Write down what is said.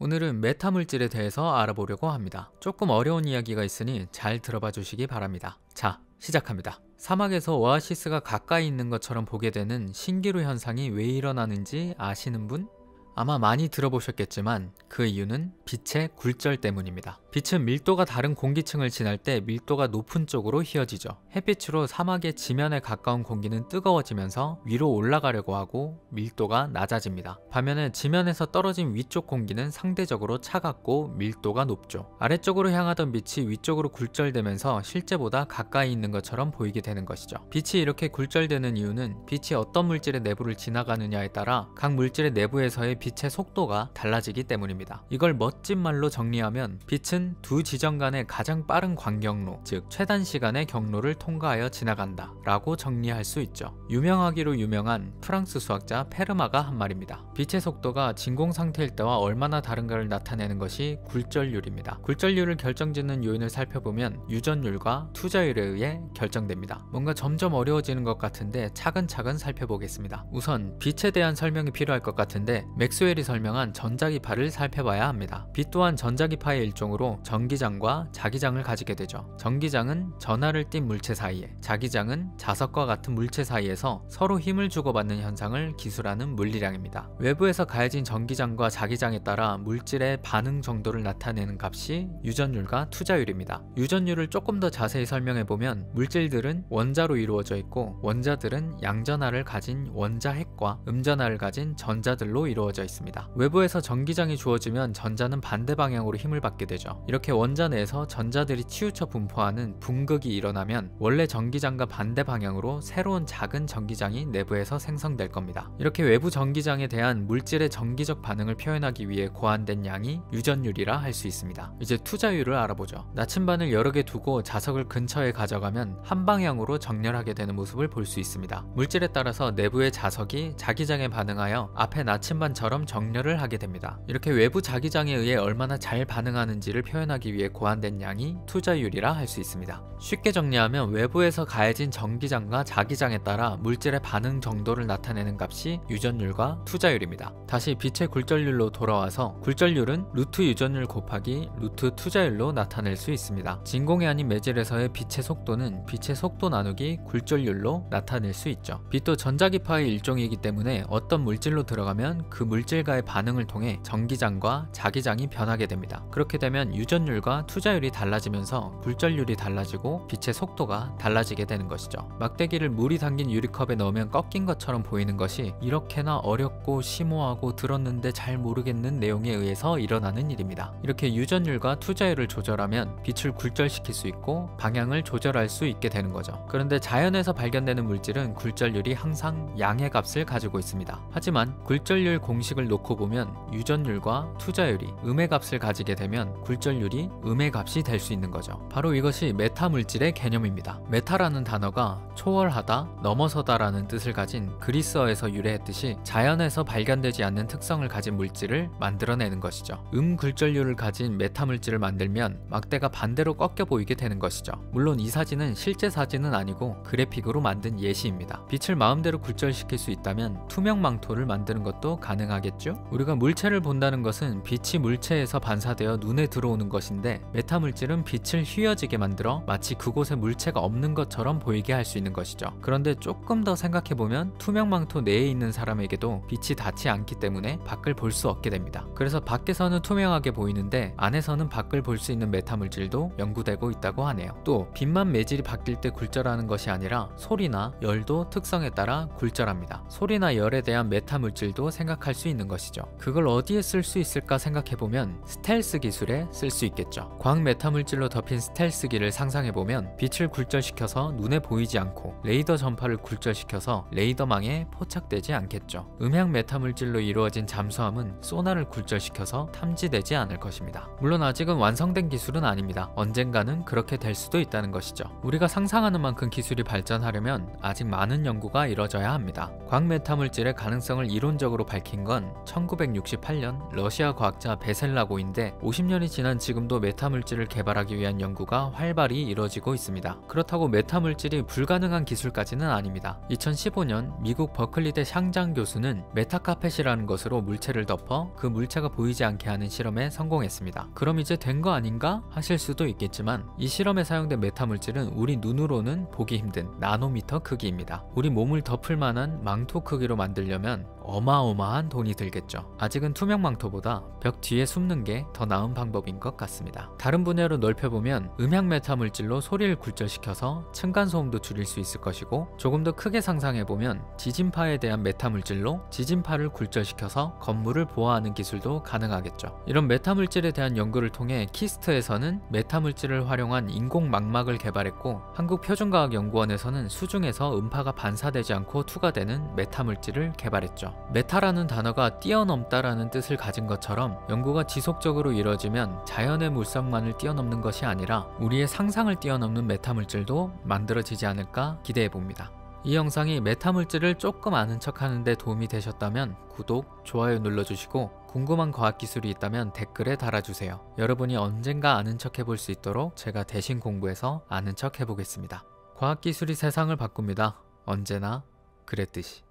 오늘은 메타 물질에 대해서 알아보려고 합니다. 조금 어려운 이야기가 있으니 잘 들어봐 주시기 바랍니다. 자, 시작합니다. 사막에서 오아시스가 가까이 있는 것처럼 보게 되는 신기루 현상이 왜 일어나는지 아시는 분? 아마 많이 들어보셨겠지만 그 이유는 빛의 굴절 때문입니다. 빛은 밀도가 다른 공기층을 지날 때 밀도가 높은 쪽으로 휘어지죠. 햇빛으로 사막의 지면에 가까운 공기는 뜨거워지면서 위로 올라가려고 하고 밀도가 낮아집니다. 반면에 지면에서 떨어진 위쪽 공기는 상대적으로 차갑고 밀도가 높죠. 아래쪽으로 향하던 빛이 위쪽으로 굴절되면서 실제보다 가까이 있는 것처럼 보이게 되는 것이죠. 빛이 이렇게 굴절되는 이유는 빛이 어떤 물질의 내부를 지나가느냐에 따라 각 물질의 내부에서의 빛의 속도가 달라지기 때문입니다. 이걸 멋진 말로 정리하면 빛은 두 지점 간의 가장 빠른 광경로, 즉 최단 시간의 경로를 통과하여 지나간다 라고 정리할 수 있죠. 유명하기로 유명한 프랑스 수학자 페르마가 한 말입니다. 빛의 속도가 진공 상태일 때와 얼마나 다른가를 나타내는 것이 굴절률입니다. 굴절률을 결정짓는 요인을 살펴보면 유전율과 투자율에 의해 결정됩니다. 뭔가 점점 어려워지는 것 같은데 차근차근 살펴보겠습니다. 우선 빛에 대한 설명이 필요할 것 같은데 맥스웰이 설명한 전자기파를 살펴봐야 합니다. 빛 또한 전자기파의 일종으로 전기장과 자기장을 가지게 되죠. 전기장은 전하를 띤 물체 사이에, 자기장은 자석과 같은 물체 사이에서 서로 힘을 주고받는 현상을 기술하는 물리량입니다. 외부에서 가해진 전기장과 자기장에 따라 물질의 반응 정도를 나타내는 값이 유전율과 투자율입니다. 유전율을 조금 더 자세히 설명해보면 물질들은 원자로 이루어져 있고 원자들은 양전하를 가진 원자핵과 음전하를 가진 전자들로 이루어져 있습니다. 외부에서 전기장이 주어지면 전자는 반대 방향으로 힘을 받게 되죠. 이렇게 원자 내에서 전자들이 치우쳐 분포하는 분극이 일어나면 원래 전기장과 반대 방향으로 새로운 작은 전기장이 내부에서 생성될 겁니다. 이렇게 외부 전기장에 대한 물질의 전기적 반응을 표현하기 위해 고안된 양이 유전율이라 할 수 있습니다. 이제 투자율을 알아보죠. 나침반을 여러 개 두고 자석을 근처에 가져가면 한 방향으로 정렬하게 되는 모습을 볼 수 있습니다. 물질에 따라서 내부의 자석이 자기장에 반응하여 앞에 나침반처럼 정렬을 하게 됩니다. 이렇게 외부 자기장에 의해 얼마나 잘 반응하는지를 표현하기 위해 고안된 양이 투자율이라 할 수 있습니다. 쉽게 정리하면 외부에서 가해진 전기장과 자기장에 따라 물질의 반응 정도를 나타내는 값이 유전율과 투자율입니다. 다시 빛의 굴절률로 돌아와서 굴절률은 루트 유전율 곱하기 루트 투자율로 나타낼 수 있습니다. 진공이 아닌 매질에서의 빛의 속도는 빛의 속도 나누기 굴절률로 나타낼 수 있죠. 빛도 전자기파의 일종이기 때문에 어떤 물질로 들어가면 그 물질과의 반응을 통해 전기장과 자기장이 변하게 됩니다. 그렇게 되면 유전율과 투자율이 달라지면서 굴절률이 달라지고 빛의 속도가 달라지게 되는 것이죠. 막대기를 물이 담긴 유리컵에 넣으면 꺾인 것처럼 보이는 것이 이렇게나 어렵고 심오하고 들었는데 잘 모르겠는 내용에 의해서 일어나는 일입니다. 이렇게 유전율과 투자율을 조절하면 빛을 굴절시킬 수 있고 방향을 조절할 수 있게 되는 거죠. 그런데 자연에서 발견되는 물질은 굴절률이 항상 양의 값을 가지고 있습니다. 하지만 굴절률 공식을 놓고 보면 유전율과 투자율이 음의 값을 가지게 되면 굴절률이 음의 값이 될 수 있는 거죠. 바로 이것이 메타 물질의 개념입니다. 메타라는 단어가 초월하다, 넘어서다 라는 뜻을 가진 그리스어에서 유래했듯이 자연에서 발견되지 않는 특성을 가진 물질을 만들어내는 것이죠. 굴절률을 가진 메타 물질을 만들면 막대가 반대로 꺾여 보이게 되는 것이죠. 물론 이 사진은 실제 사진은 아니고 그래픽으로 만든 예시입니다. 빛을 마음대로 굴절시킬 수 있다면 투명 망토를 만드는 것도 가능하겠죠? 우리가 물체를 본다는 것은 빛이 물체에서 반사되어 눈에 들어오는 것인데 메타 물질은 빛을 휘어지게 만들어 마치 그곳에 물체가 없는 것처럼 보이게 할 수 있는 것이죠. 그런데 조금 더 생각해보면 투명 망토 내에 있는 사람에게도 빛이 닿지 않기 때문에 밖을 볼 수 없게 됩니다. 그래서 밖에서는 투명하게 보이는데 안에서는 밖을 볼 수 있는 메타 물질도 연구되고 있다고 하네요. 또 빛만 매질이 바뀔 때 굴절하는 것이 아니라 소리나 열도 특성에 따라 굴절합니다. 소리나 열에 대한 메타 물질도 생각할 수 있는 것이죠. 그걸 어디에 쓸 수 있을까 생각해보면 스텔스 기술에 쓸 수 있겠죠. 광 메타 물질로 덮인 스텔스기를 상상해보면 빛을 굴절시켜서 눈에 보이지 않고 레이더 전파를 굴절시켜서 레이더망에 포착되지 않겠죠. 음향 메타 물질로 이루어진 잠수함은 소나를 굴절시켜서 탐지되지 않을 것입니다. 물론 아직은 완성된 기술은 아닙니다. 언젠가는 그렇게 될 수도 있다는 것이죠. 우리가 상상하는 만큼 기술이 발전하려면 아직 많은 연구가 이뤄져야 합니다. 광 메타 물질의 가능성을 이론적으로 밝힌 건 1968년 러시아 과학자 베셀라고인데 50년이 지난 하지만 지금도 메타물질을 개발하기 위한 연구가 활발히 이뤄지고 있습니다. 그렇다고 메타물질이 불가능한 기술까지는 아닙니다. 2015년 미국 버클리대 샹장 교수는 메타카펫이라는 것으로 물체를 덮어 그 물체가 보이지 않게 하는 실험에 성공했습니다. 그럼 이제 된 거 아닌가 하실 수도 있겠지만 이 실험에 사용된 메타물질은 우리 눈으로는 보기 힘든 나노미터 크기입니다. 우리 몸을 덮을 만한 망토 크기로 만들려면 어마어마한 돈이 들겠죠. 아직은 투명 망토보다 벽 뒤에 숨는 게 더 나은 방법인 것 같습니다. 다른 분야로 넓혀보면 음향 메타물질로 소리를 굴절시켜서 층간소음도 줄일 수 있을 것이고, 조금 더 크게 상상해보면 지진파에 대한 메타물질로 지진파를 굴절시켜서 건물을 보호하는 기술도 가능하겠죠. 이런 메타물질에 대한 연구를 통해 키스트에서는 메타물질을 활용한 인공망막을 개발했고, 한국표준과학연구원에서는 수중에서 음파가 반사되지 않고 투과되는 메타물질을 개발했죠. 메타라는 단어가 뛰어넘다라는 뜻을 가진 것처럼 연구가 지속적으로 이뤄지면 자연의 물성만을 뛰어넘는 것이 아니라 우리의 상상을 뛰어넘는 메타물질도 만들어지지 않을까 기대해봅니다. 이 영상이 메타물질을 조금 아는 척 하는데 도움이 되셨다면 구독, 좋아요 눌러주시고, 궁금한 과학기술이 있다면 댓글에 달아주세요. 여러분이 언젠가 아는 척 해볼 수 있도록 제가 대신 공부해서 아는 척 해보겠습니다. 과학기술이 세상을 바꿉니다. 언제나 그랬듯이.